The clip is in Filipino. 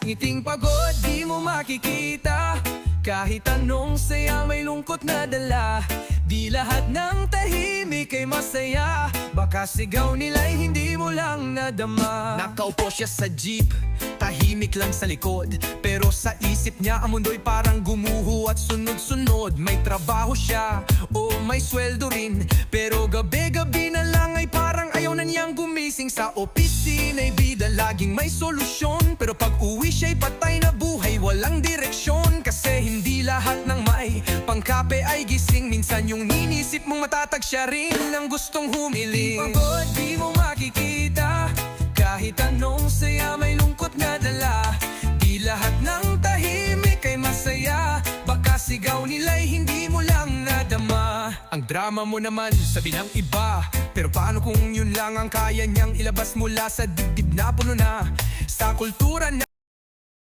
Ngiting pagod di mo makikita, kahit anong saya may lungkot na dala. Di lahat ng tahimik ay masaya, baka sigaw nila'y hindi mo lang nadama. Nakaupo siya sa jeep, tahimik lang sa likod, pero sa isip niya ang mundo'y parang gumuho at sunod-sunod. May trabaho siya, o may sweldo rin, pero gabi-gabi na lang ay parang ayaw na niyang gumising. Sa opisina'y bida, laging may solusyon, pero pag uwi siya'y patay na buhay, walang direksyon. Kasi hindi lahat ng may pangkape ay gising, minsan yung ninisip mong matatag siya rin ang gustong humiling. Pagod di mo makikita, kahit anong saya may lungkot na dala. Di lahat ng tahimik ay masaya, baka sigaw nila'y hindi mo lang nadama. Ang drama mo naman sabi ng iba, pero paano kung yun lang ang kaya niyang ilabas mula sa dibdib na puno na sa kultura na